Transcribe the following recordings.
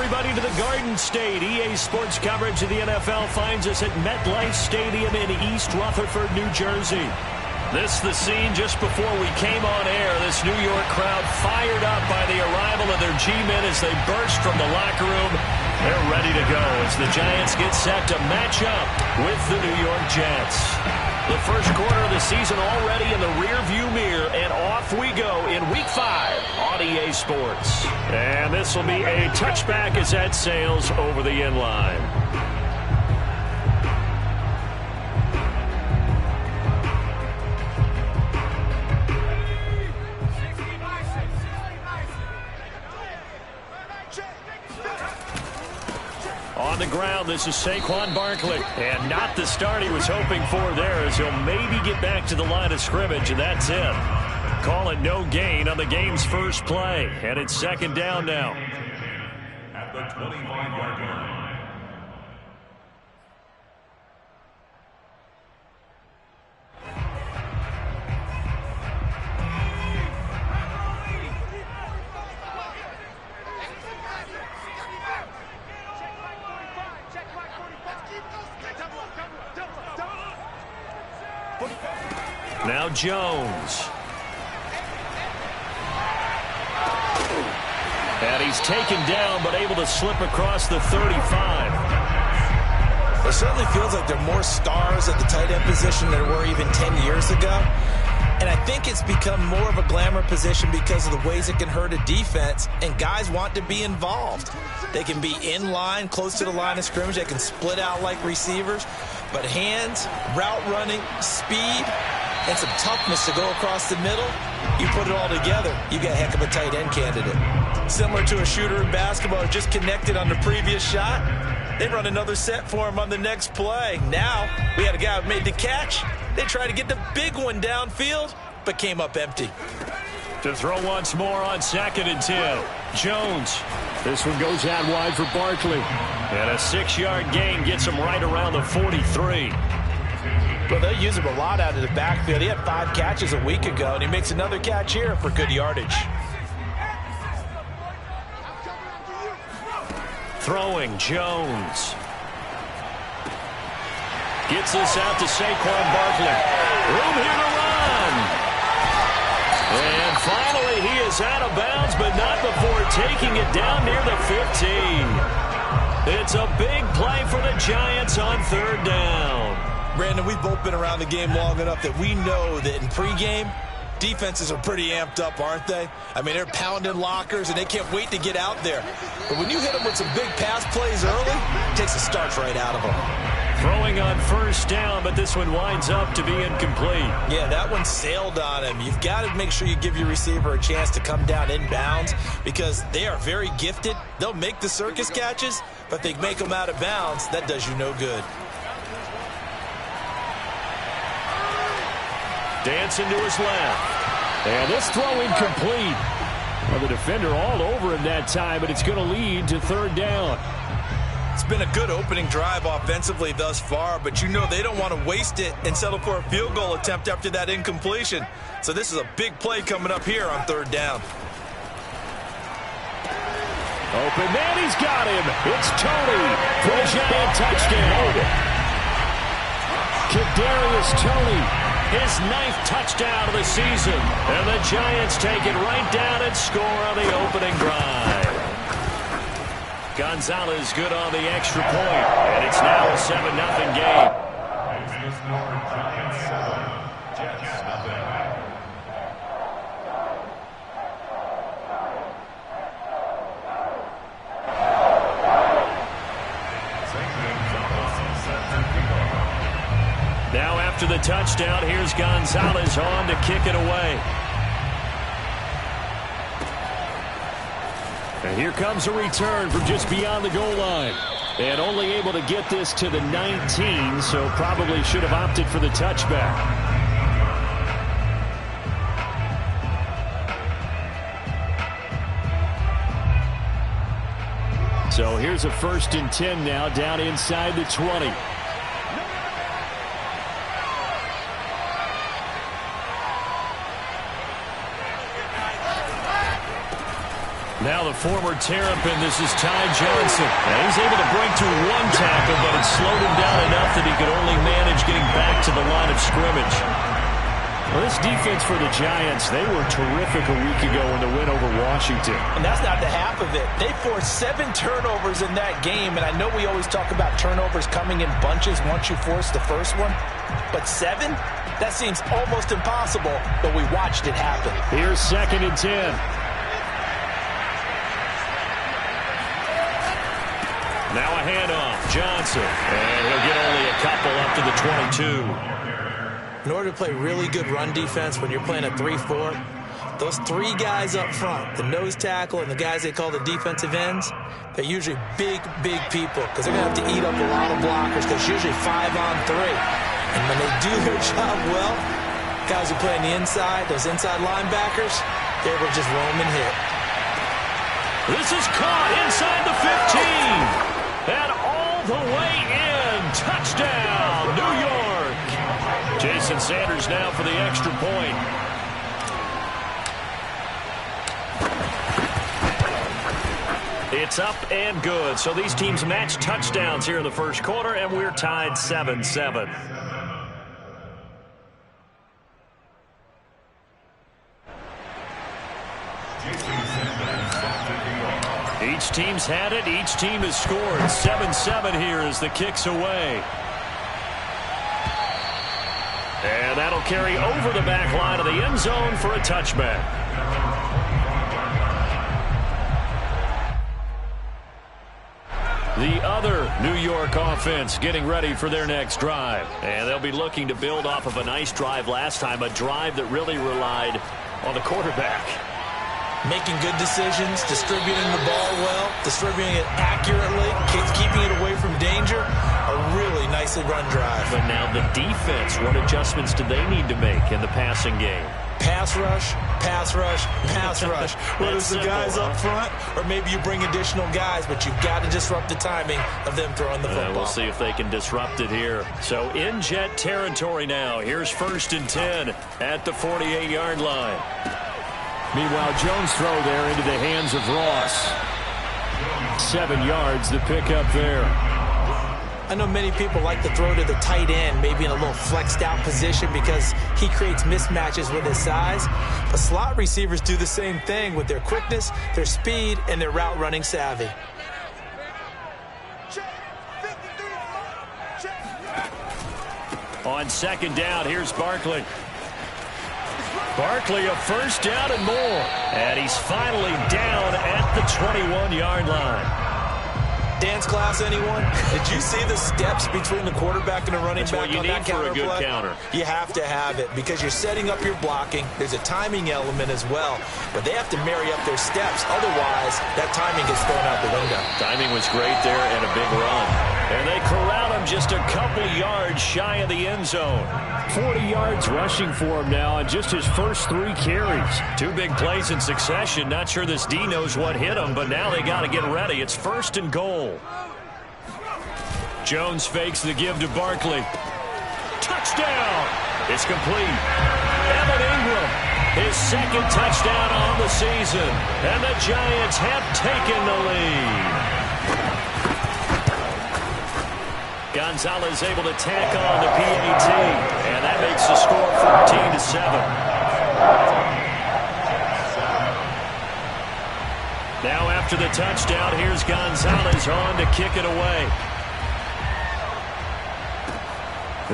everybody to the Garden State. EA Sports coverage of the NFL finds us at MetLife Stadium in East Rutherford, New Jersey. This is the scene just before we came on air. This New York crowd fired up by the arrival of their G-men as they burst from the locker room. They're ready to go as the Giants get set to match up with the New York Jets. The first quarter of the season already in the rearview mirror, and off we go in Week 5 on EA Sports. And this will be a touchback as that sails over the end line. On the ground, this is Saquon Barkley. And not the start he was hoping for there, as he'll maybe get back to the line of scrimmage, and that's it. Call it no gain on the game's first play. And it's second down now. At the 25-yard line. Now Jones. And he's taken down, but able to slip across the 35. It certainly feels like there are more stars at the tight end position than there were even 10 years ago. And I think it's become more of a glamour position because of the ways it can hurt a defense, and guys want to be involved. They can be in line, close to the line of scrimmage. They can split out like receivers. But hands, route running, speed, and some toughness to go across the middle, you put it all together, you got a heck of a tight end candidate. Similar to a shooter in basketball, just connected on the previous shot. They run another set for him on the next play. Now, we had a guy who made the catch. They tried to get the big one downfield, but came up empty. To throw once more on 2nd and 10. Jones. This one goes out wide for Barkley. And a 6-yard gain gets him right around the 43. Well, they use him a lot out of the backfield. He had 5 catches a week ago, and he makes another catch here for good yardage. Throwing, Jones. Gets this out to Saquon Barkley. Room here to run. And finally, he is out of bounds, but not before taking it down near the 15. It's a big play for the Giants on 3rd down. Brandon, we've both been around the game long enough that we know that in pregame, defenses are pretty amped up, aren't they? I mean, they're pounding lockers, and they can't wait to get out there. But when you hit them with some big pass plays early, it takes the starch right out of them. Throwing on 1st down, but this one winds up to be incomplete. Yeah, that one sailed on him. You've got to make sure you give your receiver a chance to come down inbounds because they are very gifted. They'll make the circus catches, but if they make them out of bounds, that does you no good. Dancing to his left. And this throw incomplete. Well, the defender all over him that time, but it's going to lead to 3rd down. It's been a good opening drive offensively thus far, but you know they don't want to waste it and settle for a field goal attempt after that incompletion. So this is a big play coming up here on 3rd down. Open man, he's got him. It's Tony for a giant touchdown. Kadarius Toney, his 9th touchdown of the season. And the Giants take it right down and score on the opening drive. Gonzalez good on the extra point, and it's now a 7-0 game. Now after the touchdown, here's Gonzalez on to kick it away. And here comes a return from just beyond the goal line. And only able to get this to the 19, so probably should have opted for the touchback. So here's a 1st and 10 now down inside the 20. Now the former Terrapin, this is Ty Johnson. And he's able to break through one tackle, but it slowed him down enough that he could only manage getting back to the line of scrimmage. Well, this defense for the Giants, they were terrific a week ago in the win over Washington. And that's not the half of it. They forced 7 turnovers in that game, and I know we always talk about turnovers coming in bunches once you force the first one, but 7? That seems almost impossible, but we watched it happen. Here's 2nd and 10. Now a handoff, Johnson, and he'll get only a couple up to the 22. In order to play really good run defense when you're playing a 3-4, those 3 guys up front, the nose tackle and the guys they call the defensive ends, they're usually big people because they're going to have to eat up a lot of blockers because it's usually 5-on-3. And when they do their job well, guys who play on the inside, those inside linebackers, they're able to just roam and hit. This is caught inside the 15. And all the way in. Touchdown, New York. Jason Sanders now for the extra point. It's up and good. So these teams match touchdowns here in the first quarter, and we're tied 7-7. Each team's had it. Each team has scored. 7-7 here as the kick's away. And that'll carry over the back line of the end zone for a touchback. The other New York offense getting ready for their next drive. And they'll be looking to build off of a nice drive last time, a drive that really relied on the quarterback. Making good decisions, distributing the ball well, distributing it accurately, keeping it away from danger. A really nicely run drive. But now the defense, what adjustments do they need to make in the passing game? Pass rush, pass rush, pass rush. Whether it's the guys up front or maybe you bring additional guys, but you've got to disrupt the timing of them throwing the football. We'll see if they can disrupt it here. So in jet territory now. Here's 1st and 10 at the 48-yard line. Meanwhile, Jones' throw there into the hands of Ross. 7 yards, the pickup there. I know many people like to throw to the tight end, maybe in a little flexed out position because he creates mismatches with his size. But slot receivers do the same thing with their quickness, their speed, and their route running savvy. On 2nd down, here's Barkley. Barkley a 1st down and more. And he's finally down at the 21-yard line. Dance class, anyone? Did you see the steps between the quarterback and the running back on that counter play? That's what you need for a good counter. You have to have it because you're setting up your blocking. There's a timing element as well. But they have to marry up their steps. Otherwise, that timing gets thrown out the window. Timing was great there and a big run. And they corral him just a couple yards shy of the end zone. 40 yards rushing for him now on just his first 3 carries. 2 big plays in succession. Not sure this D knows what hit him, but now they got to get ready. It's 1st and goal. Jones fakes the give to Barkley. Touchdown! It's complete. Evan Ingram, his 2nd touchdown on the season. And the Giants have taken the lead. Gonzalez able to tack on the PAT, and that makes the score 14-7. Now after the touchdown, here's Gonzalez on to kick it away.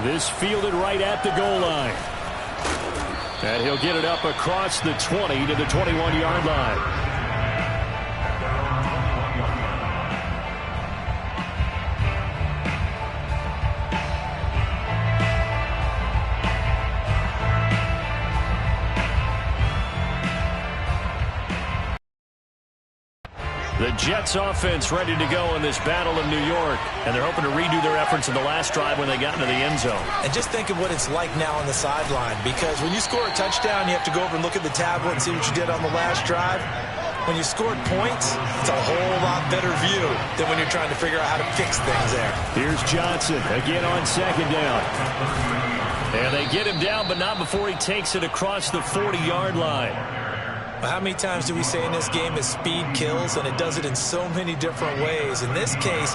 This fielded right at the goal line. And he'll get it up across the 20 to the 21-yard line. The Jets offense ready to go in this battle of New York. And they're hoping to redo their efforts in the last drive when they got into the end zone. And just think of what it's like now on the sideline. Because when you score a touchdown, you have to go over and look at the tablet and see what you did on the last drive. When you scored points, it's a whole lot better view than when you're trying to figure out how to fix things there. Here's Johnson again on 2nd down. And they get him down, but not before he takes it across the 40-yard line. How many times do we say in this game that speed kills, and it does it in so many different ways? In this case,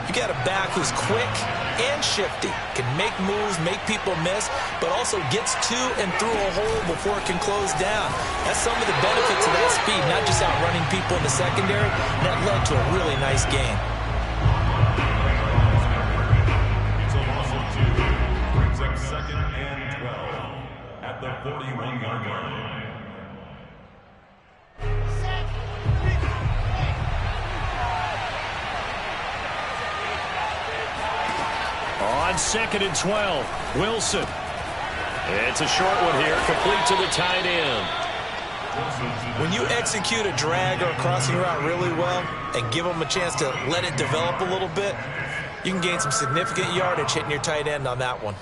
you got a back who's quick and shifty, can make moves, make people miss, but also gets to and through a hole before it can close down. That's some of the benefits of that speed, not just outrunning people in the secondary. That led to a really nice game. It's a loss of 2. Brings up 2nd and 12 at the 41-yard line. On 2nd and 12, Wilson. It's a short one here, complete to the tight end. When you execute a drag or a crossing route really well and give them a chance to let it develop a little bit, you can gain some significant yardage hitting your tight end on that one.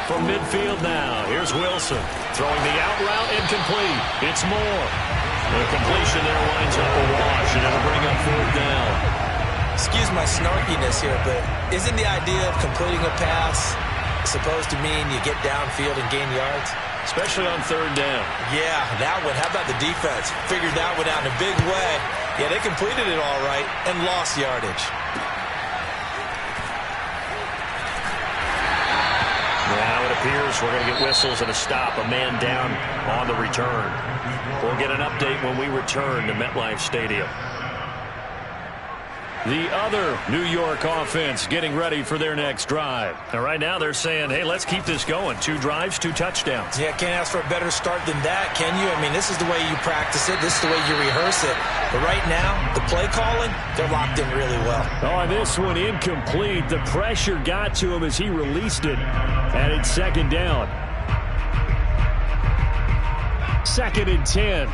From midfield now, here's Wilson. Throwing the out route incomplete. It's Moore. The completion there winds up a wash, and it'll bring up 4th down. Excuse my snarkiness here, but isn't the idea of completing a pass supposed to mean you get downfield and gain yards? Especially on 3rd down. Yeah, that one. How about the defense? Figured that one out in a big way. Yeah, they completed it all right and lost yardage. Now it appears we're going to get whistles and a stop, a man down on the return. We'll get an update when we return to MetLife Stadium. The other New York offense getting ready for their next drive. And right now they're saying, hey, let's keep this going. 2 drives, 2 touchdowns. Yeah, can't ask for a better start than that, can you? I mean, this is the way you practice it. This is the way you rehearse it. But right now, the play calling, they're locked in really well. Oh, this one incomplete. The pressure got to him as he released it. And it's 2nd down. 2nd and 10.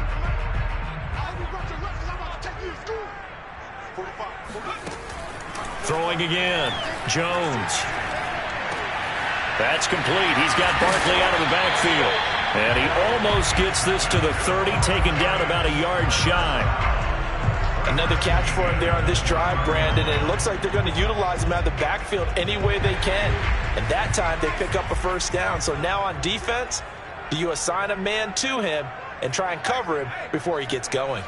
Throwing again. Jones. That's complete. He's got Barkley out of the backfield. And he almost gets this to the 30, taken down about a yard shy. Another catch for him there on this drive, Brandon, and it looks like they're going to utilize him out of the backfield any way they can. And that time they pick up a 1st down. So now on defense, do you assign a man to him and try and cover him before he gets going?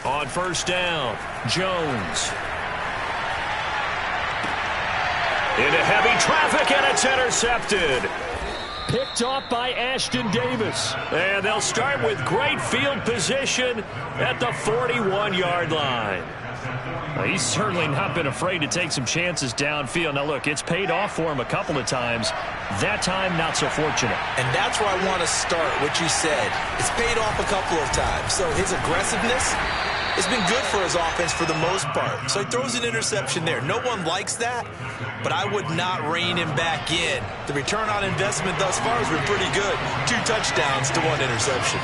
On 1st down, Jones. Into heavy traffic, and it's intercepted. Picked off by Ashton Davis. And they'll start with great field position at the 41-yard line. Well, he's certainly not been afraid to take some chances downfield. Now, look, it's paid off for him a couple of times. That time, not so fortunate. And that's where I want to start, what you said. It's paid off a couple of times. So his aggressiveness has been good for his offense for the most part. So he throws an interception there. No one likes that, but I would not rein him back in. The return on investment thus far has been pretty good. 2 touchdowns to 1 interception.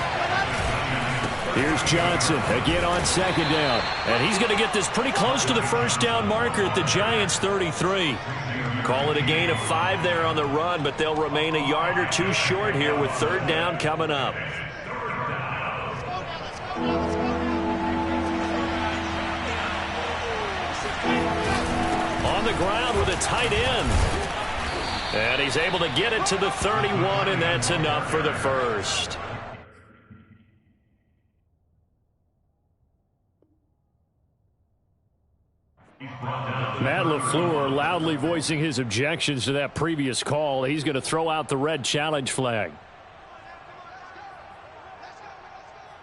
Here's Johnson again on 2nd down. And he's going to get this pretty close to the 1st down marker at the Giants' 33. Call it a gain of 5 there on the run, but they'll remain a yard or 2 short here with 3rd down coming up. On the ground with a tight end. And he's able to get it to the 31, and that's enough for the 1st. Matt LaFleur loudly voicing his objections to that previous call. He's going to throw out the red challenge flag.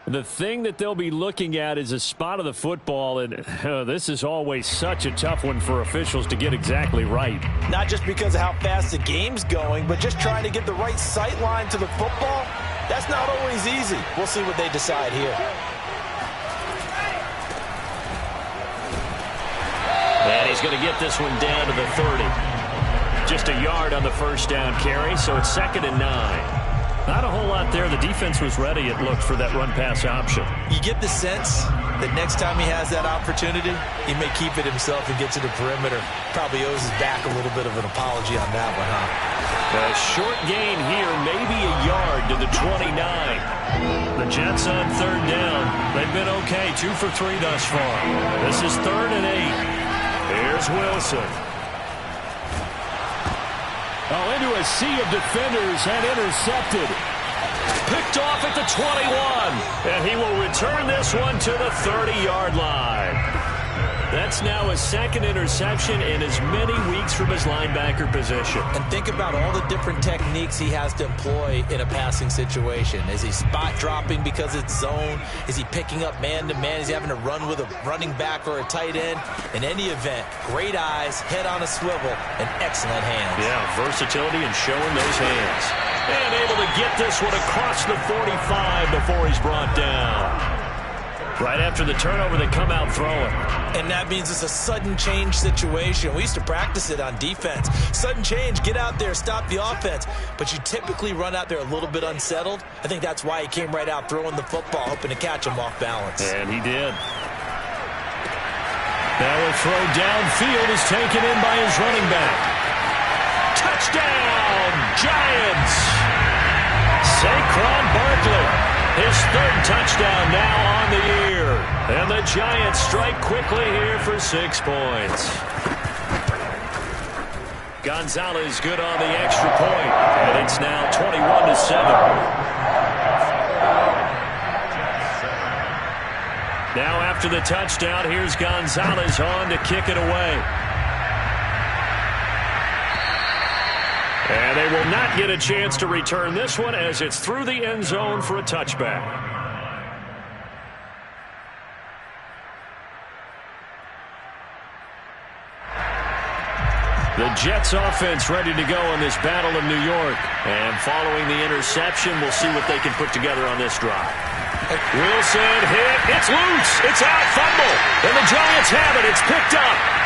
The thing that they'll be looking at is a spot of the football, and this is always such a tough one for officials to get exactly right. Not just because of how fast the game's going, but just trying to get the right sight line to the football. That's not always easy. We'll see what they decide here. And he's going to get this one down to the 30. Just a yard on the 1st down carry, so it's 2nd and 9. Not a whole lot there. The defense was ready, it looked, for that run-pass option. You get the sense that next time he has that opportunity, he may keep it himself and get to the perimeter. Probably owes his back a little bit of an apology on that one, huh? A short gain here, maybe a yard to the 29. The Jets on 3rd down. They've been okay, 2 for 3 thus far. This is 3rd and 8. Here's Wilson. Oh, into a sea of defenders and intercepted. Picked off at the 21. And he will return this one to the 30-yard line. That's now his second interception in as many weeks from his linebacker position. And think about all the different techniques he has to employ in a passing situation. Is he spot dropping because it's zone? Is he picking up man-to-man? Is he having to run with a running back or a tight end? In any event, great eyes, head on a swivel, and excellent hands. Yeah, versatility and showing those hands. And able to get this one across the 45 before he's brought down. Right after the turnover, they come out throwing. And that means it's a sudden change situation. We used to practice it on defense. Sudden change, get out there, stop the offense. But you typically run out there a little bit unsettled. I think that's why he came right out throwing the football, hoping to catch him off balance. And he did. Now a throw downfield is taken in by his running back. Touchdown, Giants! Saquon Barkley. His third touchdown now on the year. And the Giants strike quickly here for 6 points. Gonzalez good on the extra point. And it's now 21-7. Now after the touchdown, here's Gonzalez on to kick it away. And they will not get a chance to return this one as it's through the end zone for a touchback. The Jets offense ready to go in this battle of New York. And following the interception, we'll see what they can put together on this drive. Wilson hit. It's loose. It's out. Fumble. And the Giants have it. It's picked up.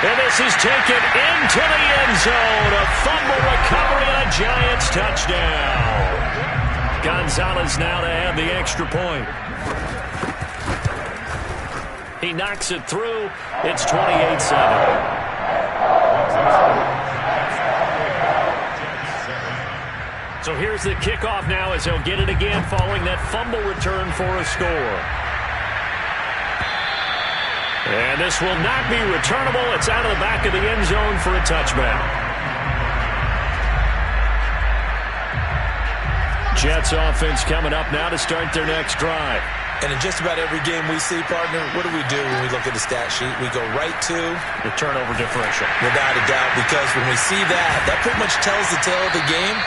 And this is taken into the end zone. A fumble recovery and a Giants touchdown. Gonzalez now to have the extra point. He knocks it through. It's 28-7. So here's the kickoff now as he'll get it again following that fumble return for a score. And this will not be returnable. It's out of the back of the end zone for a touchback. Jets offense coming up now to start their next drive. And in just about every game we see, partner, what do we do when we look at the stat sheet? We go right to the turnover differential. Without a doubt, because when we see that pretty much tells the tale of the game.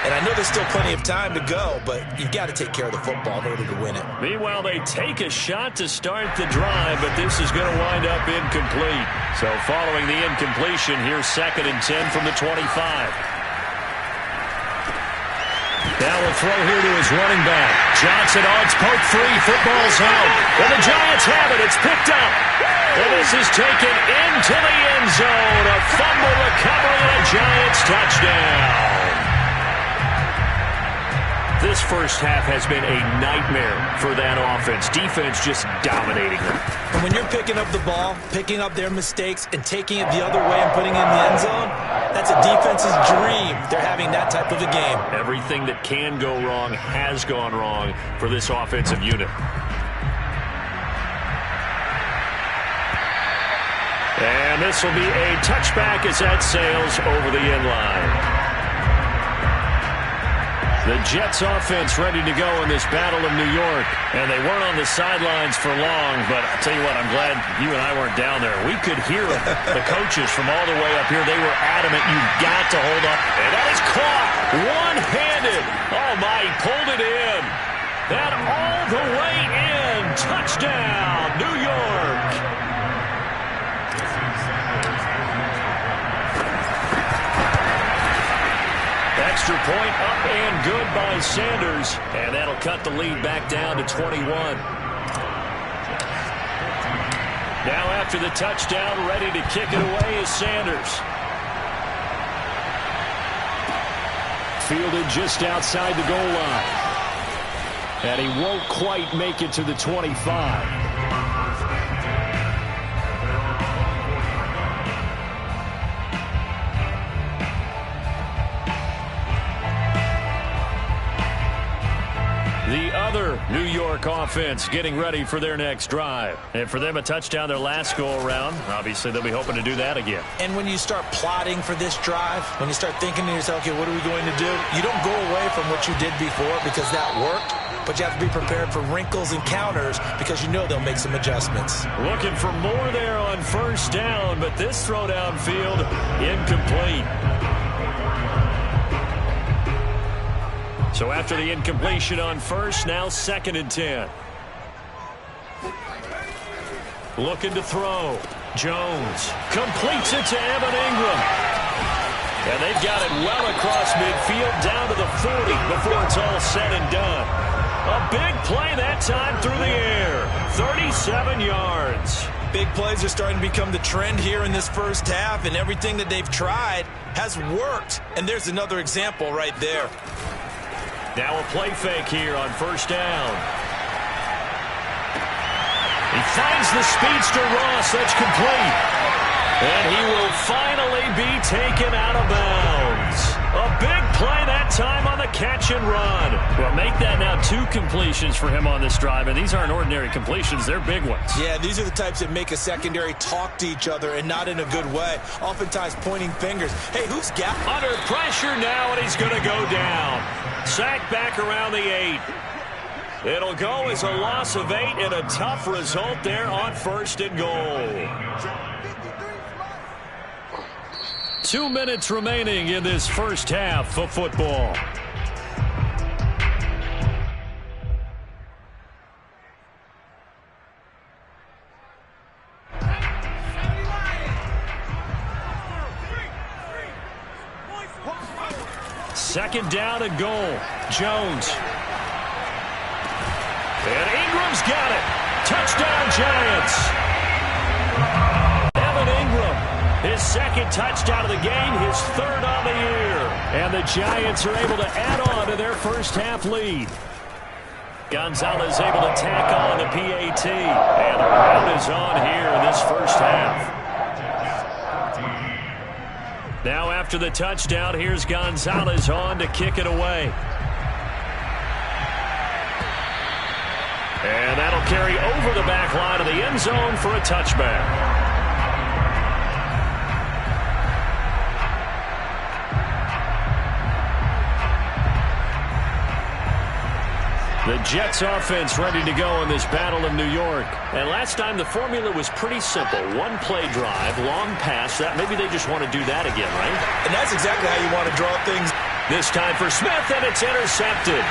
And I know there's still plenty of time to go, but you've got to take care of the football in order to win it. Meanwhile, they take a shot to start the drive, but this is going to wind up incomplete. So following the incompletion, here's 2nd and 10 from the 25. Now a throw here to his running back. Johnson, it's poked free. Football's out. And the Giants have it. It's picked up. And this is taken into the end zone. A fumble recovery and a Giants touchdown. This first half has been a nightmare for that offense. Defense just dominating them. And when you're picking up the ball, picking up their mistakes, and taking it the other way and putting it in the end zone, that's a defense's dream. They're having that type of a game. Everything that can go wrong has gone wrong for this offensive unit. And this will be a touchback as that sails over the end line. The Jets offense ready to go in this battle of New York. And they weren't on the sidelines for long, but I'll tell you what, I'm glad you and I weren't down there. We could hear the coaches from all the way up here. They were adamant, you've got to hold up. And that is caught one-handed. Oh, my, he pulled it in. That all the way in. Touchdown, New York. Extra point up and good by Sanders. And that'll cut the lead back down to 21. Now after the touchdown, ready to kick it away is Sanders. Fielded just outside the goal line. And he won't quite make it to the 25. The other New York offense getting ready for their next drive. And for them, a touchdown their last go-around. Obviously, they'll be hoping to do that again. And when you start plotting for this drive, when you start thinking to yourself, okay, what are we going to do? You don't go away from what you did before because that worked, but you have to be prepared for wrinkles and counters because you know they'll make some adjustments. Looking for more there on first down, but this throw downfield incomplete. So after the incompletion on first, now 2nd and 10. Looking to throw. Jones completes it to Evan Ingram. And they've got it well across midfield down to the 40 before it's all said and done. A big play that time through the air. 37 yards. Big plays are starting to become the trend here in this first half, and everything that they've tried has worked. And there's another example right there. Now a play fake here on first down. He finds the speedster Ross. That's complete. And he will finally be taken out of bounds. A big play that time on the catch and run. Well, make that now 2 completions for him on this drive. And these aren't ordinary completions. They're big ones. Yeah, these are the types that make a secondary talk to each other and not in a good way. Oftentimes pointing fingers. Hey, who's got? Under pressure now, and he's going to go down. Sacked back around the 8. It'll go as a loss of 8 and a tough result there on 1st and goal. 2 minutes remaining in this first half of football. Second down and goal. Jones. And Ingram's got it. Touchdown, Giants. Evan Ingram, his 2nd touchdown of the game, his 3rd on the year. And the Giants are able to add on to their first half lead. Gonzalez able to tack on the PAT. And the round is on here in this first half. Now after the touchdown, here's Gonzalez on to kick it away. And that'll carry over the back line of the end zone for a touchback. The Jets offense ready to go in this battle in New York. And last time the formula was pretty simple. 1 play drive, long pass. That maybe they just want to do that again, right? And that's exactly how you want to draw things. This time for Smith, and it's intercepted.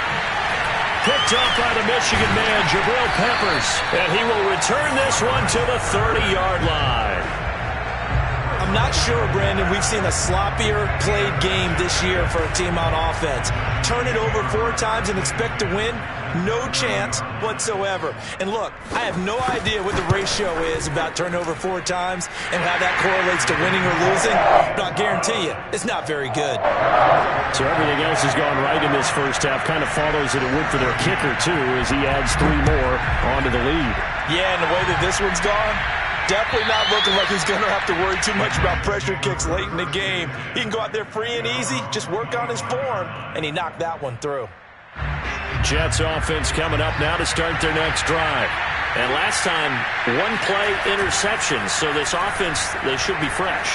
Picked up by the Michigan man, Jabril Peppers. And he will return this one to the 30-yard line. I'm not sure, Brandon, we've seen a sloppier played game this year for a team on offense. Turn it over 4 times and expect to win? No chance whatsoever. And look, I have no idea what the ratio is about turnover 4 times and how that correlates to winning or losing. But I'll guarantee you, it's not very good. So everything else has gone right in this first half. Kind of follows that it would for their kicker, too, as he adds 3 more onto the lead. Yeah, and the way that this one's gone, definitely not looking like he's going to have to worry too much about pressure kicks late in the game. He can go out there free and easy, just work on his form, and he knocked that one through. Jets offense coming up now to start their next drive. And last time, 1 play interception, so this offense, they should be fresh.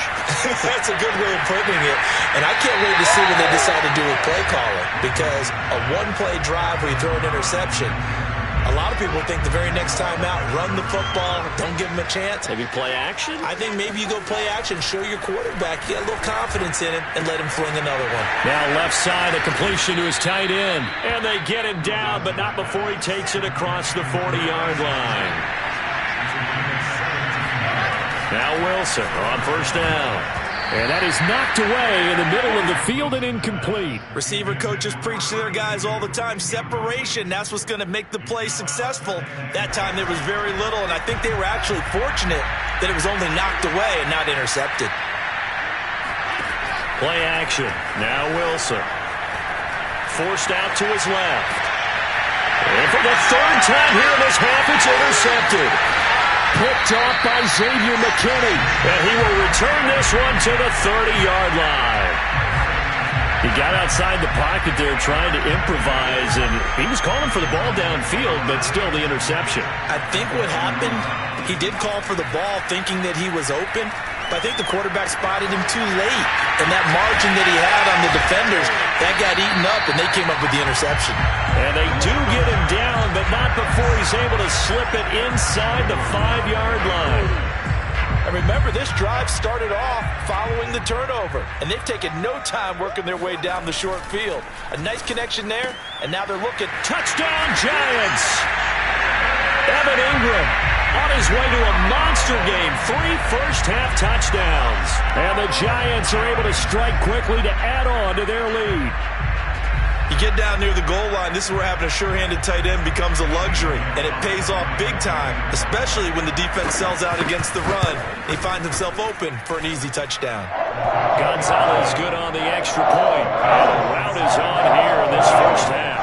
That's a good way of putting it. And I can't wait to see what they decide to do with play calling, because a 1-play drive where you throw an interception, a lot of people think the very next time out, run the football, don't give them a chance. Maybe play action? I think maybe you go play action, show your quarterback, get a little confidence in it, and let him fling another one. Now left side, a completion to his tight end. And they get him down, but not before he takes it across the 40-yard line. Now Wilson on first down. And that is knocked away in the middle of the field and incomplete. Receiver coaches preach to their guys all the time. Separation, that's what's going to make the play successful. That time there was very little, and I think they were actually fortunate that it was only knocked away and not intercepted. Play action. Now Wilson. Forced out to his left. And for the 3rd time here in this half, it's intercepted. Picked off by Xavier McKinney. And he will return this one to the 30-yard line. He got outside the pocket there trying to improvise, and he was calling for the ball downfield, but still the interception. I think what happened, he did call for the ball thinking that he was open, but I think the quarterback spotted him too late. And that margin that he had on the defenders, that got eaten up, and they came up with the interception. And they do get him down, but not before he's able to slip it inside the 5-yard line. And remember, this drive started off following the turnover, and they've taken no time working their way down the short field. A nice connection there, and now they're looking. Touchdown, Giants! Evan Ingram on his way to a monster game. 3 first-half touchdowns. And the Giants are able to strike quickly to add on to their lead. You get down near the goal line, this is where having a sure-handed tight end becomes a luxury, and it pays off big time, especially when the defense sells out against the run. He finds himself open for an easy touchdown. Gonzalez good on the extra point, and the route is on here in this first half.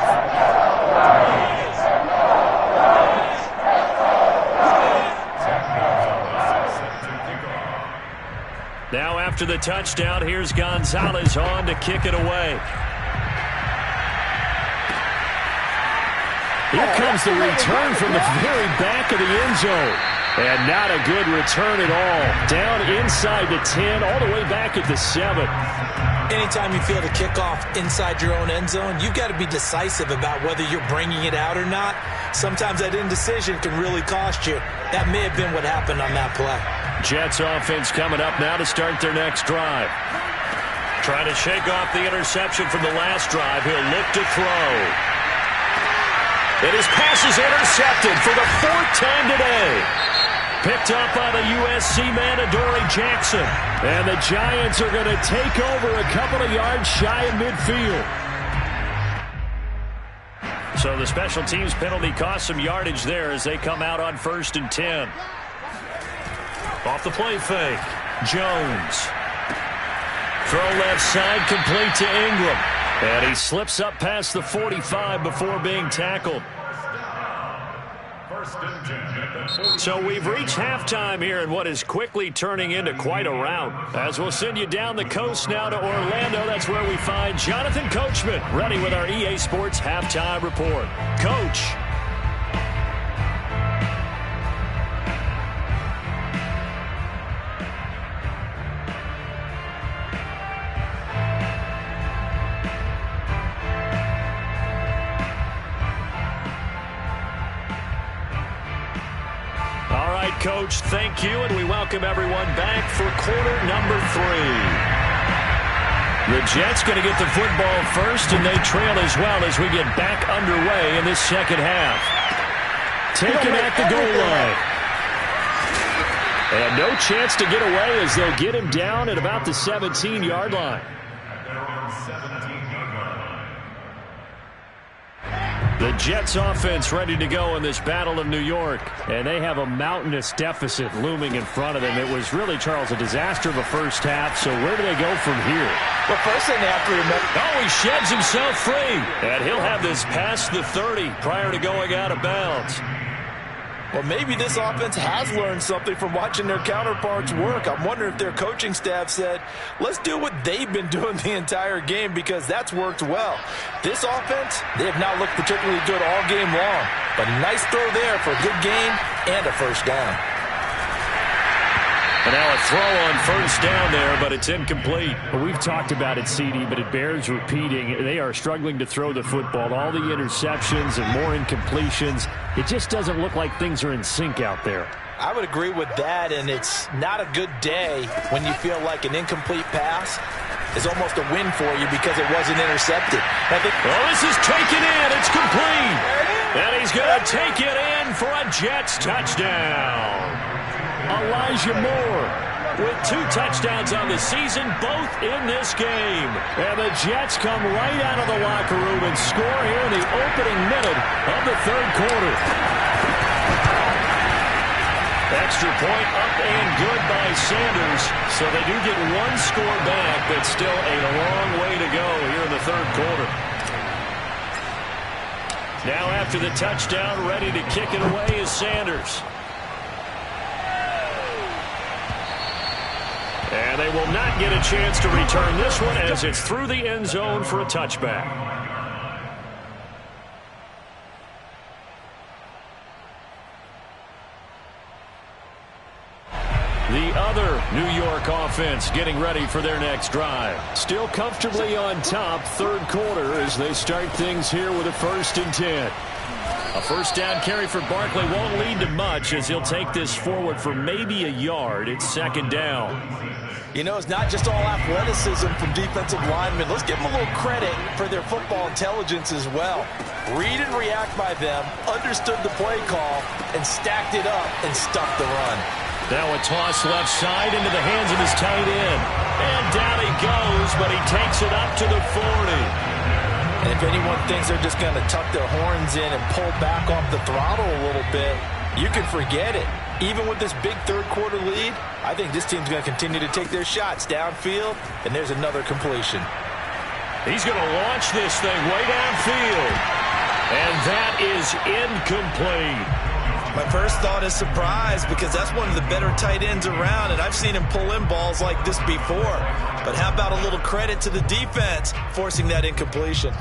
Now after the touchdown, here's Gonzalez on to kick it away. Here comes the return from the very back of the end zone. And not a good return at all. Down inside the 10, all the way back at the 7. Anytime you feel the kickoff inside your own end zone, you've got to be decisive about whether you're bringing it out or not. Sometimes that indecision can really cost you. That may have been what happened on that play. Jets offense coming up now to start their next drive. Trying to shake off the interception from the last drive. He'll look to throw. And his pass is intercepted for the 4th time today. Picked up by the USC man, Adoree Jackson. And the Giants are going to take over a couple of yards shy of midfield. So the special teams penalty cost some yardage there as they come out on 1st and 10. Off the play fake. Jones. Throw left side, complete to Ingram. And he slips up past the 45 before being tackled. So we've reached halftime here in what is quickly turning into quite a rout. As we'll send you down the coast now to Orlando, that's where we find Jonathan Coachman ready with our EA Sports Halftime Report. Coach. Coach, thank you, and we welcome everyone back for quarter number 3. The Jets going to get the football first, and they trail as well as we get back underway in this second half. Taken at the goal line. And no chance to get away as they'll get him down at about the 17-yard line. The Jets offense ready to go in this Battle of New York. And they have a mountainous deficit looming in front of them. It was really, Charles, a disaster of a first half. So where do they go from here? Well, first thing they have to remember. Oh, he sheds himself free. And he'll have this past the 30 prior to going out of bounds. Well, maybe this offense has learned something from watching their counterparts work. I'm wondering if their coaching staff said, let's do what they've been doing the entire game, because that's worked well. This offense, they have not looked particularly good all game long. But a nice throw there for a good gain and a first down. And now a throw on first down there, but it's incomplete. Well, we've talked about it, CD, but it bears repeating. They are struggling to throw the football. All the interceptions and more incompletions. It just doesn't look like things are in sync out there. I would agree with that, and it's not a good day when you feel like an incomplete pass is almost a win for you because it wasn't intercepted. This is taken in. It's complete. And he's going to take it in for a Jets touchdown. Elijah Moore with 2 touchdowns on the season, both in this game. And the Jets come right out of the locker room and score here in the opening minute of the 3rd quarter. Extra point up and good by Sanders. So they do get 1 score back, but still a long way to go here in the 3rd quarter. Now after the touchdown, ready to kick it away is Sanders. And they will not get a chance to return this one as it's through the end zone for a touchback. The other New York offense getting ready for their next drive. Still comfortably on top, third quarter, as they start things here with a 1st and 10. A first down carry for Barkley won't lead to much as he'll take this forward for maybe a yard. It's 2nd down. You know, it's not just all athleticism from defensive linemen. Let's give them a little credit for their football intelligence as well. Read and react by them, understood the play call, and stacked it up and stuffed the run. Now a toss left side into the hands of his tight end. And down he goes, but he takes it up to the 40. And if anyone thinks they're just going to tuck their horns in and pull back off the throttle a little bit, you can forget it. Even with this big third quarter lead, I think this team's going to continue to take their shots downfield, and there's another completion. He's going to launch this thing way downfield. And that is incomplete. My first thought is surprise because that's one of the better tight ends around, and I've seen him pull in balls like this before. But how about a little credit to the defense forcing that incompletion?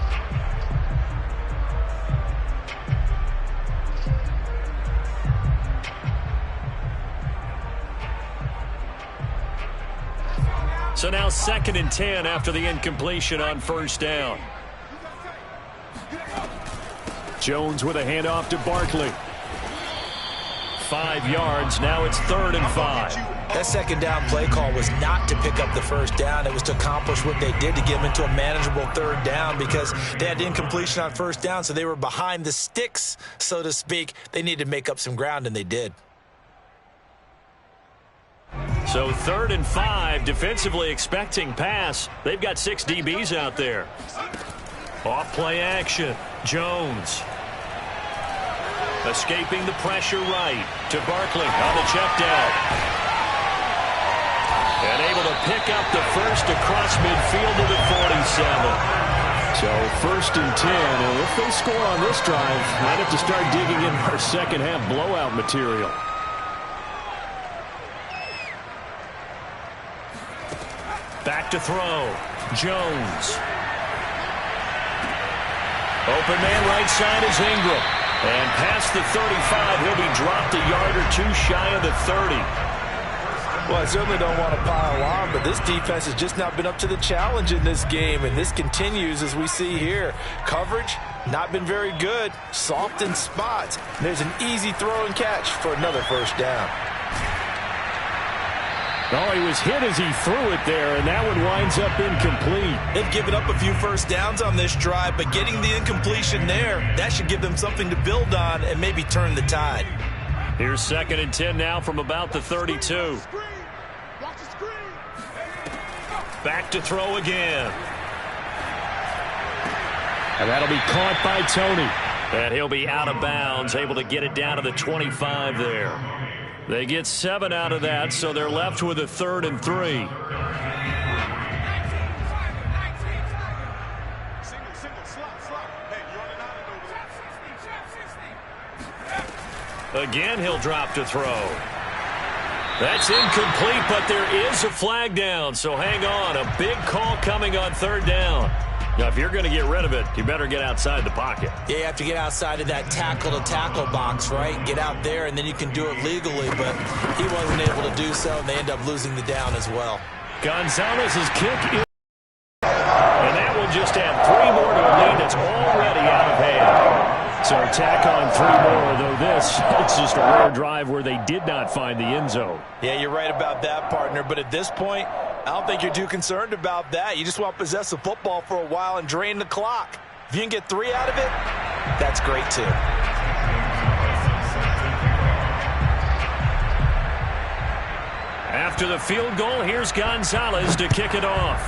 So now 2nd and 10 after the incompletion on 1st down. Jones with a handoff to Barkley. 5 yards. Now it's 3rd and 5. That 2nd down play call was not to pick up the 1st down. It was to accomplish what they did to get them into a manageable 3rd down because they had incompletion on 1st down, so they were behind the sticks, so to speak. They needed to make up some ground, and they did. So 3rd and 5, defensively expecting pass. They've got 6 DBs out there. Off play action. Jones. Escaping the pressure right to Barkley on the check down. And able to pick up the first across midfield to the 47. So 1st and 10, and if they score on this drive, might have to start digging in our second half blowout material. Back to throw. Jones. Open man right side is Ingram. And past the 35, he'll be dropped a yard or 2 shy of the 30. Well, I certainly don't want to pile on, but this defense has just not been up to the challenge in this game, and this continues as we see here. Coverage, not been very good. Soft in spots. And there's an easy throw and catch for another 1st down. Oh, he was hit as he threw it there, and that one winds up incomplete. They've given up a few 1st downs on this drive, but getting the incompletion there, that should give them something to build on and maybe turn the tide. Here's 2nd and 10 now from about the 32. Back to throw again. And that'll be caught by Tony. And he'll be out of bounds, able to get it down to the 25 there. They get 7 out of that, so they're left with a 3rd and 3. Again, he'll drop to throw. That's incomplete, but there is a flag down, so hang on. A big call coming on 3rd down. Now, if you're going to get rid of it, you better get outside the pocket. Yeah, you have to get outside of that tackle-to-tackle box, right? Get out there, and then you can do it legally, but he wasn't able to do so, and they end up losing the down as well. Gonzalez's kick is... And that will just add 3 more to a lead that's already out of hand. So tack on 3 more, though this, it's just a rare drive where they did not find the end zone. Yeah, you're right about that, partner. But at this point, I don't think you're too concerned about that. You just want to possess the football for a while and drain the clock. If you can get 3 out of it, that's great, too. After the field goal, here's Gonzalez to kick it off.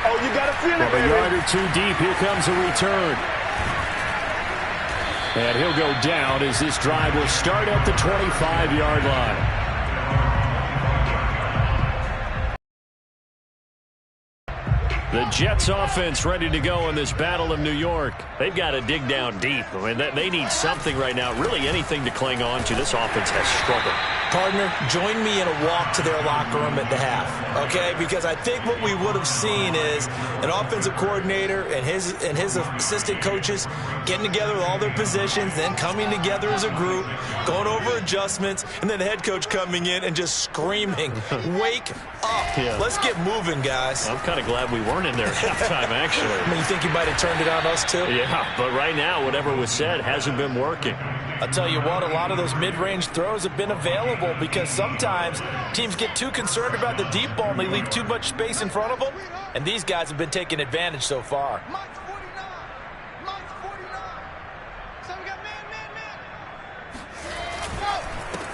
Oh, you got to feel it, From a yard or 2 deep, here comes a return. And he'll go down as this drive will start at the 25-yard line. The Jets offense ready to go in this Battle of New York. They've got to dig down deep. I mean, they need something right now, really anything to cling on to. This offense has struggled. Partner, join me in a walk to their locker room at the half, okay? Because I think what we would have seen is an offensive coordinator and his assistant coaches getting together with all their positions, then coming together as a group, going over adjustments, and then the head coach coming in and just screaming, wake up. Yeah. Let's get moving, guys. I'm kind of glad we weren't in there at halftime, actually. I mean, you think you might have turned it on us, too? Yeah, but right now, whatever was said hasn't been working. I'll tell you what, a lot of those mid-range throws have been available because sometimes teams get too concerned about the deep ball and they leave too much space in front of them, and these guys have been taking advantage so far.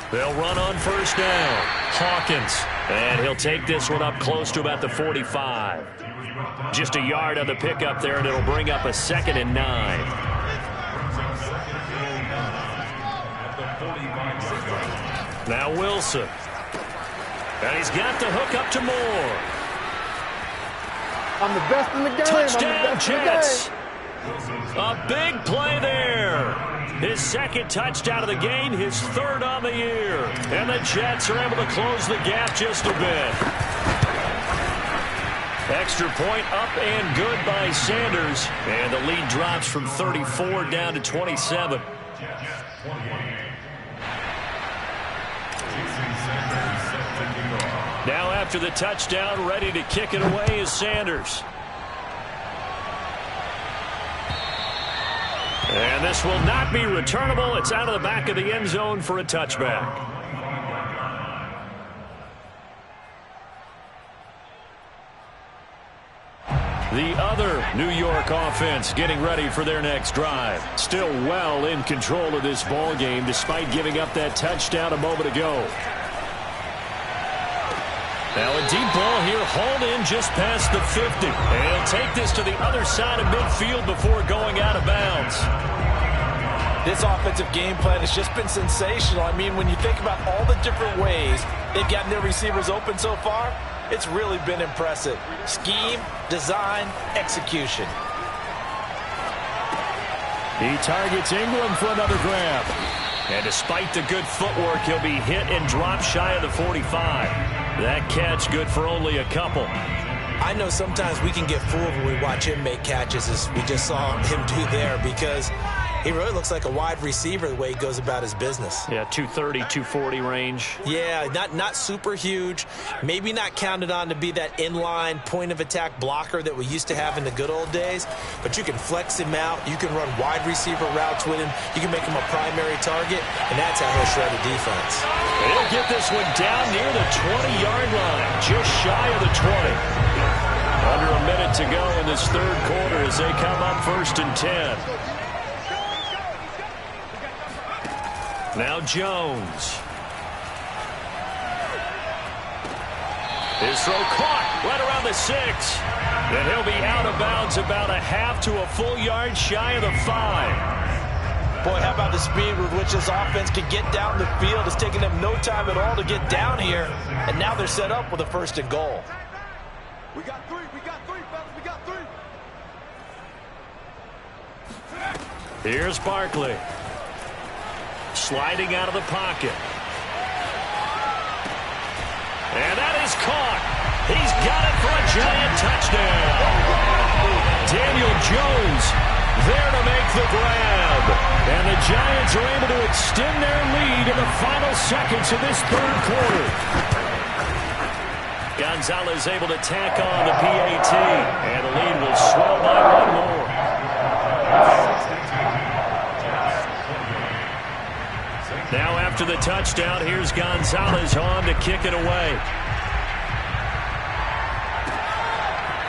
They'll run on first down. Hawkins. And he'll take this one up close to about the 45. Just a yard on the pickup there, and it'll bring up a 2nd and 9. Now Wilson. And he's got the hook up to Moore. I'm the best in the game. Touchdown, Jets. A big play there. His 2nd touchdown of the game, his 3rd on the year. And the Jets are able to close the gap just a bit. Extra point up and good by Sanders. And the lead drops from 34 down to 27. Now after the touchdown, ready to kick it away is Sanders. And this will not be returnable. It's out of the back of the end zone for a touchback. The other New York offense getting ready for their next drive. Still well in control of this ball game despite giving up that touchdown a moment ago. Now a deep ball here, hauled in just past the 50. And he'll take this to the other side of midfield before going out of bounds. This offensive game plan has just been sensational. I mean, when you think about all the different ways they've gotten their receivers open so far, it's really been impressive. Scheme, design, execution. He targets Ingram for another grab. And despite the good footwork, he'll be hit and dropped shy of the 45. That catch good for only a couple. I know sometimes we can get fooled when we watch him make catches, as we just saw him do there, because he really looks like a wide receiver the way he goes about his business. Yeah, 230, 240 range. Yeah, not super huge. Maybe not counted on to be that inline point-of-attack blocker that we used to have in the good old days, but you can flex him out. You can run wide receiver routes with him. You can make him a primary target, and that's how he'll shred a defense. He'll get this one down near the 20-yard line, just shy of the 20. Under a minute to go in this 3rd quarter as they come up 1st and 10. Now Jones. His throw caught right around the 6. And he'll be out of bounds about a half to a full yard shy of the 5. Boy, how about the speed with which this offense can get down the field? It's taken them no time at all to get down here. And now they're set up with a 1st and goal. We got 3, fellas, we got 3. Here's Barkley. Sliding out of the pocket. And that is caught. He's got it for a giant touchdown. Daniel Jones there to make the grab. And the Giants are able to extend their lead in the final seconds of this 3rd quarter. Gonzalez able to tack on the PAT. And the lead will swell by 1 more. Now after the touchdown, here's Gonzalez on to kick it away.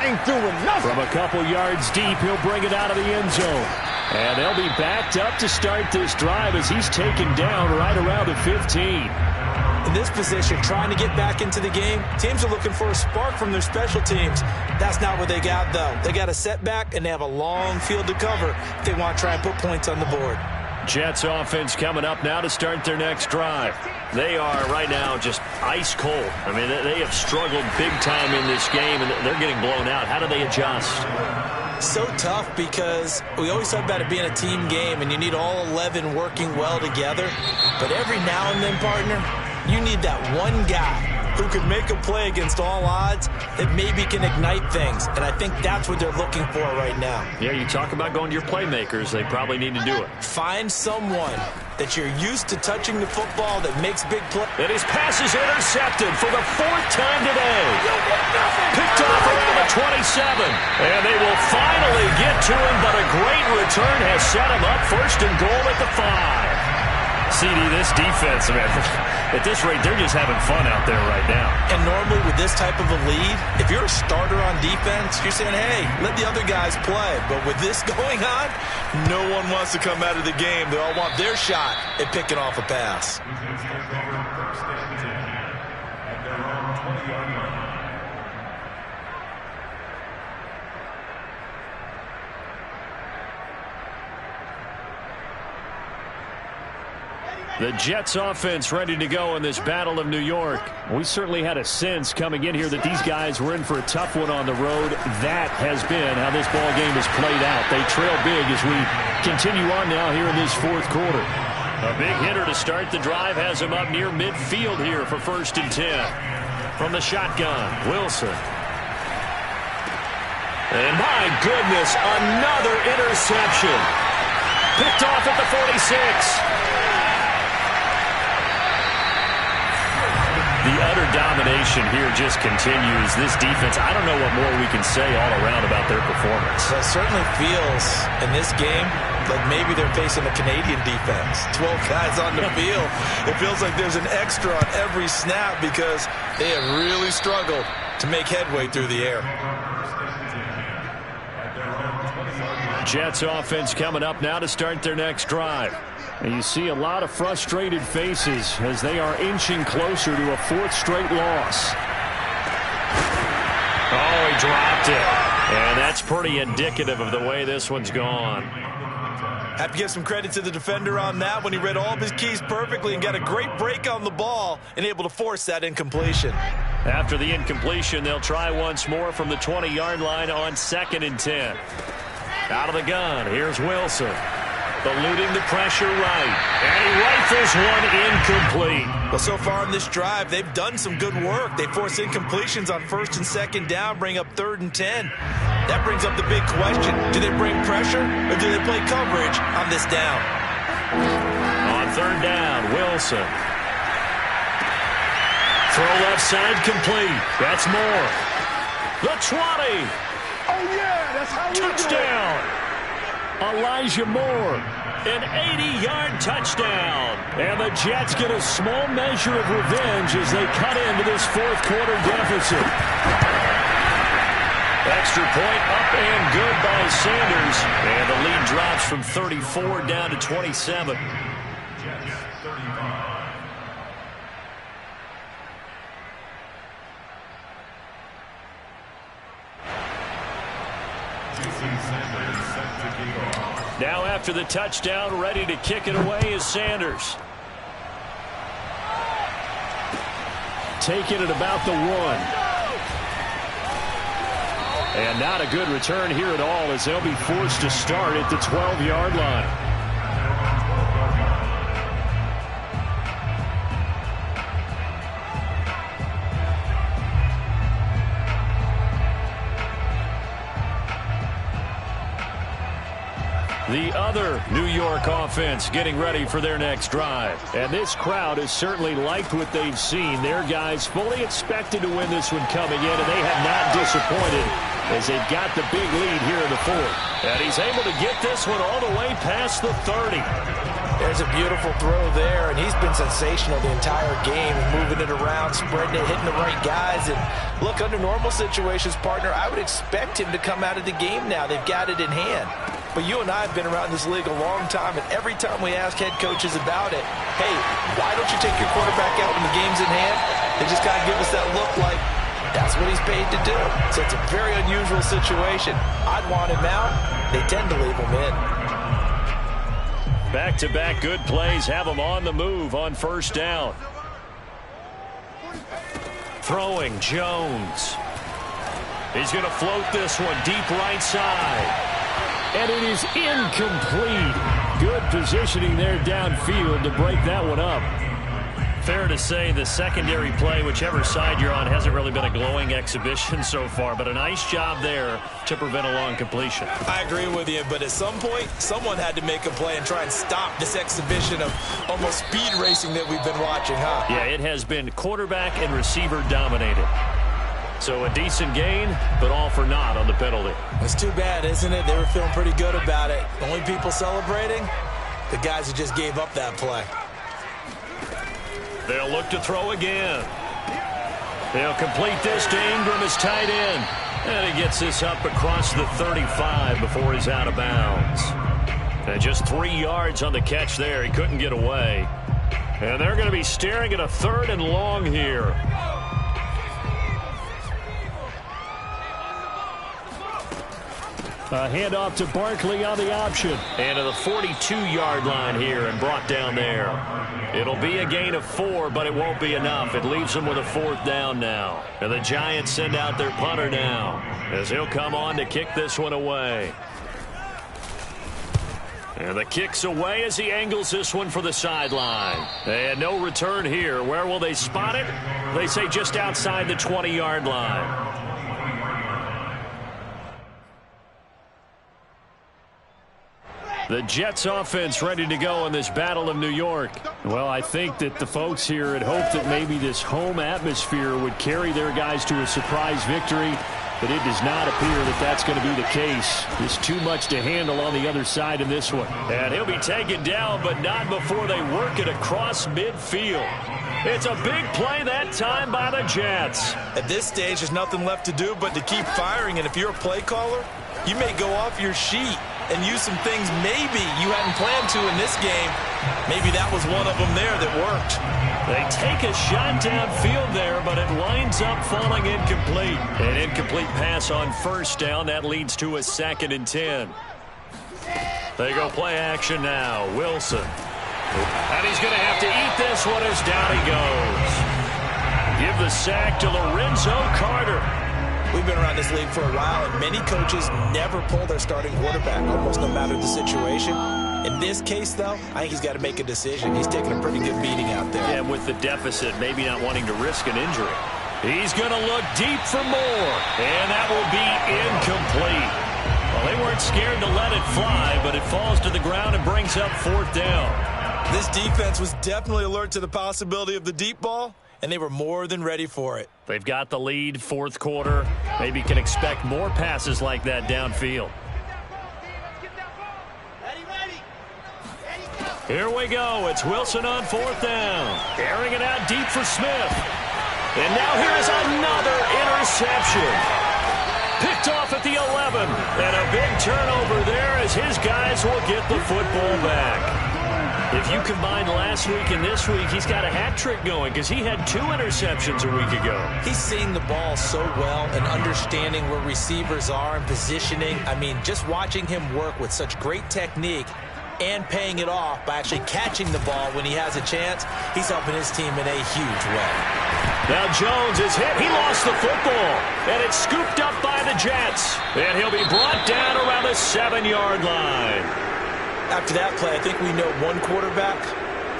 Ain't doing nothing. From a couple yards deep, he'll bring it out of the end zone. And they'll be backed up to start this drive as he's taken down right around the 15. In this position, trying to get back into the game, teams are looking for a spark from their special teams. That's not what they got, though. They got a setback, and they have a long field to cover if they want to try and put points on the board. Jets offense coming up now to start their next drive. They are right now just ice cold. I mean, they have struggled big time in this game, and they're getting blown out. How do they adjust? So tough because we always talk about it being a team game, and you need all 11 working well together. But every now and then, partner, You need that one guy who can make a play against all odds that maybe can ignite things. And I think that's what they're looking for right now. Yeah, you talk about going to your playmakers. They probably need to do it. Find someone that you're used to touching the football that makes big plays. And his pass is intercepted for the 4th time today. Picked off around the 27. And they will finally get to him, but a great return has set him up 1st and goal at the 5. CD, this defense, man, at this rate, they're just having fun out there right now. And normally with this type of a lead, if you're a starter on defense, you're saying, hey, let the other guys play. But with this going on, no one wants to come out of the game. They all want their shot at picking off a pass. The Jets offense ready to go in this Battle of New York. We certainly had a sense coming in here that these guys were in for a tough one on the road. That has been how this ball game has played out. They trail big as we continue on now here in this 4th quarter. A big hitter to start the drive has him up near midfield here for 1st and 10. From the shotgun, Wilson. And my goodness, another interception. Picked off at the 46. The utter domination here just continues. This defense, I don't know what more we can say all around about their performance. It certainly feels in this game like maybe they're facing a Canadian defense. 12 guys on the field. It feels like there's an extra on every snap because they have really struggled to make headway through the air. Jets offense coming up now to start their next drive. And you see a lot of frustrated faces as they are inching closer to a 4th straight loss. Oh, he dropped it. And that's pretty indicative of the way this one's gone. Have to give some credit to the defender on that when he read all of his keys perfectly and got a great break on the ball and able to force that incompletion. After the incompletion, they'll try once more from the 20-yard line on 2nd and 10. Out of the gun, here's Wilson. Eluding the pressure right. And he rifles one incomplete. Well, so far in this drive, they've done some good work. They force incompletions on 1st and 2nd down, bring up 3rd and 10. That brings up the big question. Do they bring pressure or do they play coverage on this down? On 3rd down, Wilson. Throw left side complete. That's more. The 20. Oh, yeah, that's how we do it. Touchdown. Elijah Moore, an 80-yard touchdown. And the Jets get a small measure of revenge as they cut into this 4th quarter deficit. Extra point up and good by Sanders. And the lead drops from 34 down to 27. Jets 35. Now after the touchdown, ready to kick it away is Sanders. Taking it about the 1. And not a good return here at all as they'll be forced to start at the 12-yard line. The other New York offense getting ready for their next drive. And this crowd has certainly liked what they've seen. Their guys fully expected to win this one coming in, and they have not disappointed as they've got the big lead here in the 4th. And he's able to get this one all the way past the 30. There's a beautiful throw there, and he's been sensational the entire game, moving it around, spreading it, hitting the right guys. And look, under normal situations, partner, I would expect him to come out of the game now. They've got it in hand. But you and I have been around this league a long time, and every time we ask head coaches about it, hey, why don't you take your quarterback out when the game's in hand? They just kind of give us that look like that's what he's paid to do. So it's a very unusual situation. I'd want him out. They tend to leave him in. Back-to-back good plays have him on the move on 1st down. Throwing Jones. He's going to float this one deep right side. And it is incomplete. Good positioning there downfield to break that one up. fair to say the secondary play, whichever side you're on, hasn't really been a glowing exhibition so far, but a nice job there to prevent a long completion. I agree with you, but at some point, someone had to make a play and try and stop this exhibition of almost speed racing that we've been watching, huh? Yeah, it has been quarterback and receiver dominated. So a decent gain, but all for naught on the penalty. It's too bad, isn't it? They were feeling pretty good about it. The only people celebrating, the guys who just gave up that play. They'll look to throw again. They'll complete this to Ingram as tight end. And he gets this up across the 35 before he's out of bounds. And just 3 yards on the catch there. He couldn't get away. And they're going to be staring at a 3rd and long here. A handoff to Barkley on the option. And to the 42-yard line here and brought down there. It'll be a gain of 4, but it won't be enough. It leaves them with a 4th down now. And the Giants send out their punter now as he'll come on to kick this one away. And the kick's away as he angles this one for the sideline. And no return here. Where will they spot it? They say just outside the 20-yard line. The Jets offense ready to go in this Battle of New York. Well, I think that the folks here had hoped that maybe this home atmosphere would carry their guys to a surprise victory, but it does not appear that that's going to be the case. There's too much to handle on the other side in this one. And he'll be taken down, but not before they work it across midfield. It's a big play that time by the Jets. At this stage, there's nothing left to do but to keep firing, and if you're a play caller, you may go off your sheet and use some things maybe you hadn't planned to in this game. Maybe that was one of them there that worked. They take a shot downfield there, but it winds up falling incomplete. An incomplete pass on 1st down. That leads to a 2nd and 10. They go play action now. Wilson. And he's going to have to eat this one as down he goes. Give the sack to Lorenzo Carter. We've been around this league for a while, and many coaches never pull their starting quarterback, almost no matter the situation. In this case, though, I think he's got to make a decision. He's taking a pretty good beating out there. Yeah, with the deficit, maybe not wanting to risk an injury. He's going to look deep for more, and that will be incomplete. Well, they weren't scared to let it fly, but it falls to the ground and brings up 4th down. This defense was definitely alert to the possibility of the deep ball, and they were more than ready for it. They've got the lead, 4th quarter. Maybe can expect more passes like that downfield. Here we go. It's Wilson on 4th down. Airing it out deep for Smith. And now here's another interception. Picked off at the 11. And a big turnover there as his guys will get the football back. If you combine last week and this week, he's got a hat trick going because he had 2 interceptions a week ago. He's seeing the ball so well and understanding where receivers are and positioning. I mean, just watching him work with such great technique and paying it off by actually catching the ball when he has a chance, he's helping his team in a huge way. Now Jones is hit. He lost the football, and it's scooped up by the Jets. And he'll be brought down around the 7-yard line. After that play, I think we know one quarterback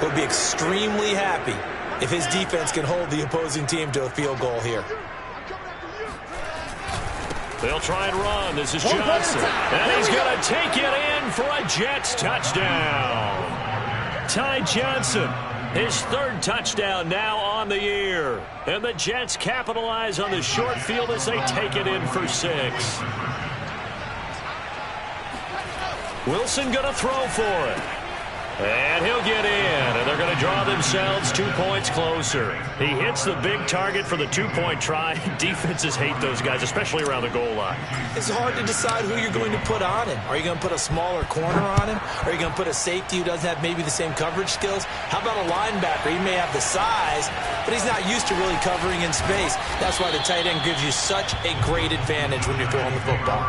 will be extremely happy if his defense can hold the opposing team to a field goal here. They'll try and run. This is Johnson. And he's going to take it in for a Jets touchdown. Ty Johnson, his 3rd touchdown now on the year. And the Jets capitalize on the short field as they take it in for 6. Wilson going to throw for it. And he'll get in, and they're going to draw themselves 2 points closer. He hits the big target for the 2-point try. Defenses hate those guys, especially around the goal line. It's hard to decide who you're going to put on him. Are you going to put a smaller corner on him? Are you going to put a safety who doesn't have maybe the same coverage skills? How about a linebacker? He may have the size, but he's not used to really covering in space. That's why the tight end gives you such a great advantage when you're throwing the football.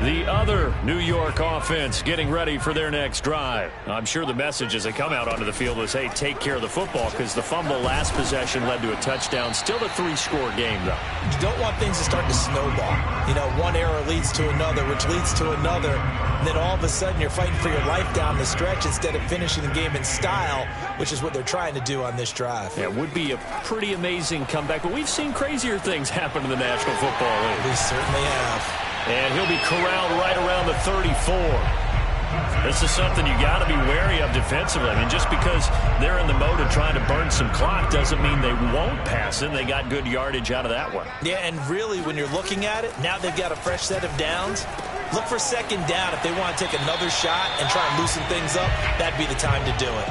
The other New York offense getting ready for their next drive. I'm sure the message as they come out onto the field was, hey, take care of the football, because the fumble last possession led to a touchdown. Still a 3-score game, though. You don't want things to start to snowball. You know, one error leads to another, which leads to another. And then all of a sudden you're fighting for your life down the stretch instead of finishing the game in style, which is what they're trying to do on this drive. Yeah, it would be a pretty amazing comeback, but we've seen crazier things happen in the National Football League. We certainly have. And he'll be corralled right around the 34. This is something you got to be wary of defensively. I mean, just because they're in the mode of trying to burn some clock doesn't mean they won't pass it. They got good yardage out of that one. Yeah, and really, when you're looking at it, now they've got a fresh set of downs. Look for second down. If they want to take another shot and try and loosen things up, that'd be the time to do it.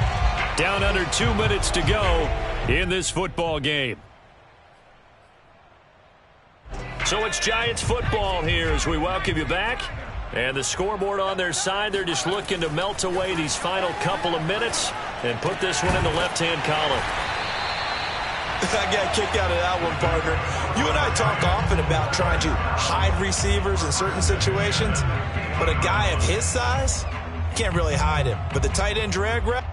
Down under 2 minutes to go in this football game. So it's Giants football here as we welcome you back. And the scoreboard on their side, they're just looking to melt away these final couple of minutes and put this one in the left-hand column. I got kicked out of that one, partner. You and I talk often about trying to hide receivers in certain situations, but a guy of his size can't really hide him. But the tight end drag route,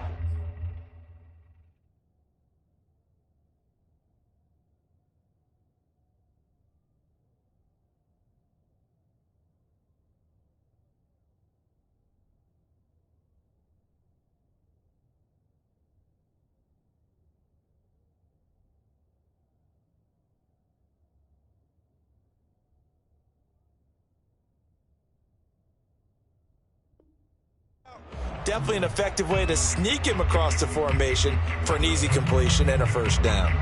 definitely an effective way to sneak him across the formation for an easy completion and a first down.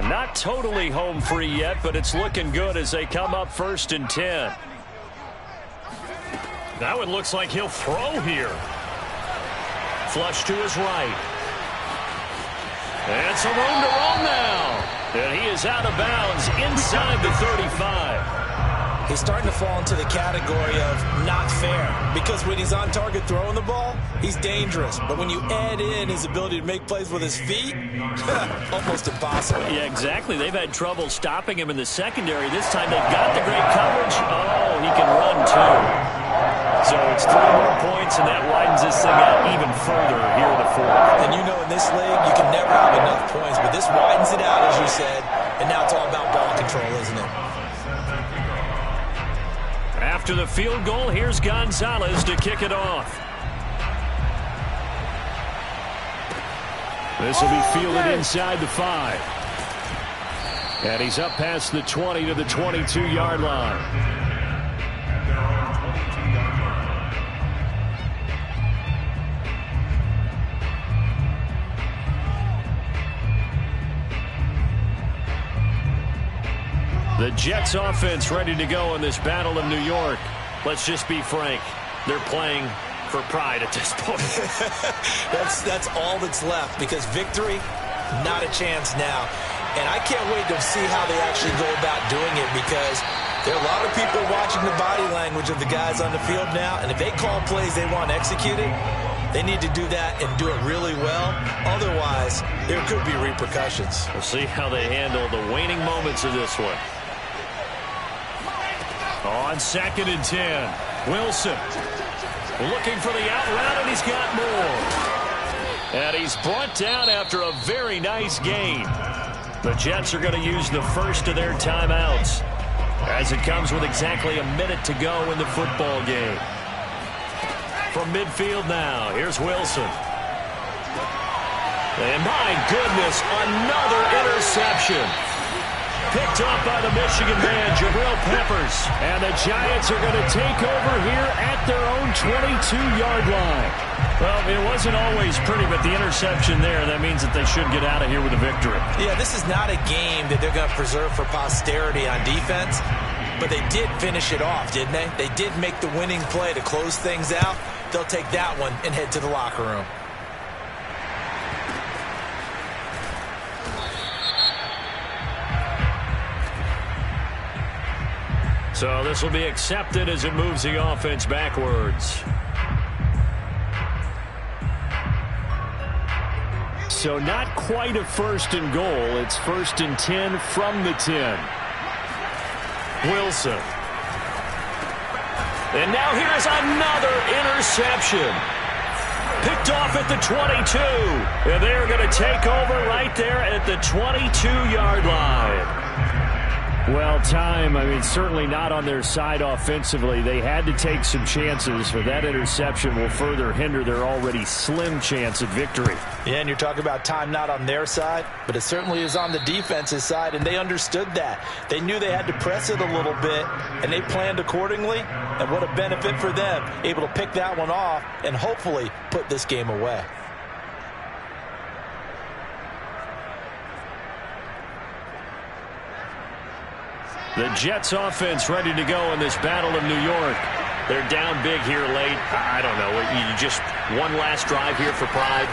Not totally home free yet, but it's looking good as they come up 1st and 10. That one looks like he'll throw here. Flush to his right. And some room to roam now. And he is out of bounds inside the 35. He's starting to fall into the category of not fair, because when he's on target throwing the ball, he's dangerous. But when you add in his ability to make plays with his feet, almost impossible. Yeah, exactly. They've had trouble stopping him in the secondary. This time they've got the great coverage. Oh, he can run too. So it's 3 more points, and that widens this thing out even further here in the 4th. And you know, in this league, you can never have enough points, but this widens it out, as you said, and now it's all about ball control, isn't it? After the field goal, here's Gonzalez to kick it off. This will be fielded inside the 5. And he's up past the 20 to the 22-yard line. The Jets offense ready to go in this battle of New York. Let's just be frank. They're playing for pride at this point. that's all that's left, because victory, not a chance now. And I can't wait to see how they actually go about doing it, because there are a lot of people watching the body language of the guys on the field now, and if they call plays they want executed, they need to do that and do it really well. Otherwise, there could be repercussions. We'll see how they handle the waning moments of this one. On 2nd and 10, Wilson looking for the out route, and he's got more. And he's brought down after a very nice gain. The Jets are going to use the first of their timeouts, as it comes with exactly a minute to go in the football game. From midfield now, here's Wilson. And my goodness, another interception. Picked off by the Michigan man, Jabril Peppers. And the Giants are going to take over here at their own 22-yard line. Well, it wasn't always pretty, but the interception there, that means that they should get out of here with a victory. Yeah, this is not a game that they're going to preserve for posterity on defense, but they did finish it off, didn't they? They did make the winning play to close things out. They'll take that one and head to the locker room. So this will be accepted as it moves the offense backwards. So not quite a first and goal. It's 1st and 10 from the 10. Wilson. And now here's another interception. Picked off at the 22. And they're going to take over right there at the 22-yard line. Well, certainly not on their side offensively. They had to take some chances, but that interception will further hinder their already slim chance at victory. Yeah, and you're talking about time not on their side, but it certainly is on the defense's side, and they understood that. They knew they had to press it a little bit, and they planned accordingly, and what a benefit for them, able to pick that one off and hopefully put this game away. The Jets offense ready to go in this Battle of New York. They're down big here late. I don't know. You just one last drive here for pride.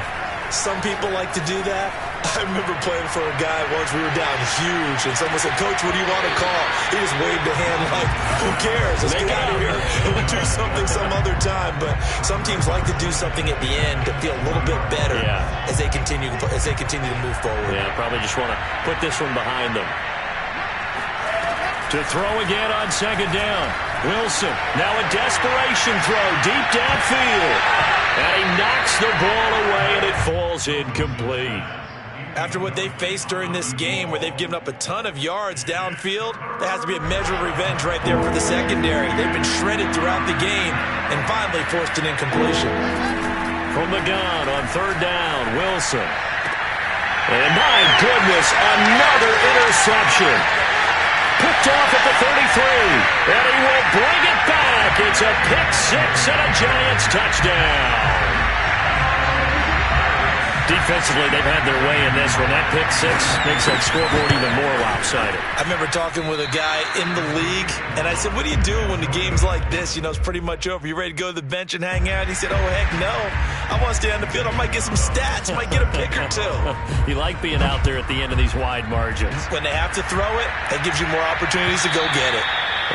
Some people like to do that. I remember playing for a guy once. We were down huge, and someone said, "Coach, what do you want to call?" He just waved a hand like, "Who cares? Let's get out of here. We'll do something some other time." But some teams like to do something at the end to feel a little bit better as they continue to move forward. Yeah, probably just want to put this one behind them. To throw again on 2nd down. Wilson, now a desperation throw deep downfield. And he knocks the ball away, and it falls incomplete. After what they've faced during this game, where they've given up a ton of yards downfield, there has to be a measure of revenge right there for the secondary. They've been shredded throughout the game and finally forced an incompletion. From the gun on 3rd down, Wilson. And my goodness, another interception. Picked off at the 33, and he will bring it back. It's a pick-6 and a Giants touchdown. Defensively, they've had their way in this one. That pick-6 makes that scoreboard even more lopsided. I remember talking with a guy in the league, and I said, "What do you do when the game's like this? You know, it's pretty much over. You ready to go to the bench and hang out?" He said, "Oh, heck no. I want to stay on the field. I might get some stats. I might get a pick or two." You like being out there at the end of these wide margins. When they have to throw it, that gives you more opportunities to go get it.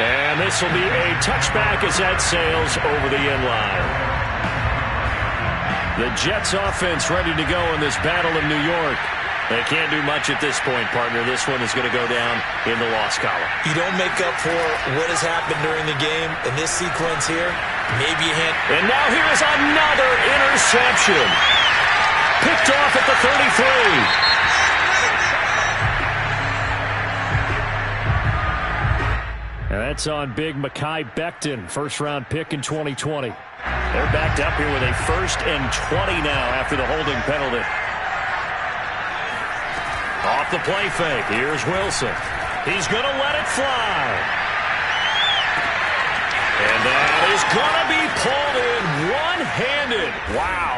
And this will be a touchback as that sails over the end line. The Jets offense ready to go in this Battle of New York. They can't do much at this point, partner. This one is going to go down in the loss column. You don't make up for what has happened during the game in this sequence here. Maybe you hit. And now here's another interception. Picked off at the 33. And that's on big Mekhi Becton, first-round pick in 2020. They're backed up here with a 1st and 20 now after the holding penalty. Off the play fake. Here's Wilson. He's going to let it fly. And that is going to be pulled in one-handed. Wow.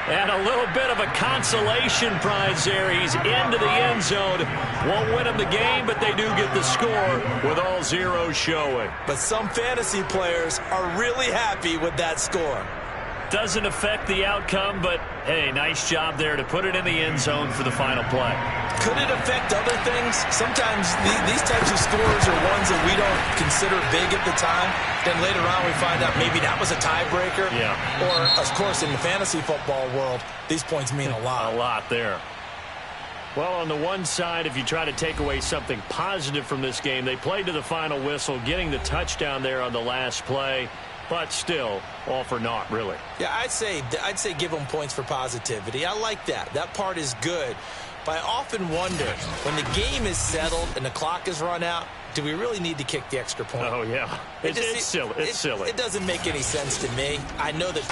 And a little bit of a consolation prize there. He's into the end zone. Won't win him the game, but they do get the score with all zeros showing. But some fantasy players are really happy with that score. Doesn't affect the outcome, but, hey, nice job there to put it in the end zone for the final play. Could it affect other things? Sometimes these types of scores are ones that we don't consider big at the time. Then later on we find out maybe that was a tiebreaker. Yeah. Or, of course, in the fantasy football world, these points mean a lot. A lot there. Well, on the one side, if you try to take away something positive from this game, they played to the final whistle, getting the touchdown there on the last play. But still, all for naught, really. Yeah, I'd say give them points for positivity. I like that. That part is good. But I often wonder, when the game is settled and the clock is run out, do we really need to kick the extra point? Oh, yeah. It's silly. It's silly. It doesn't make any sense to me. I know that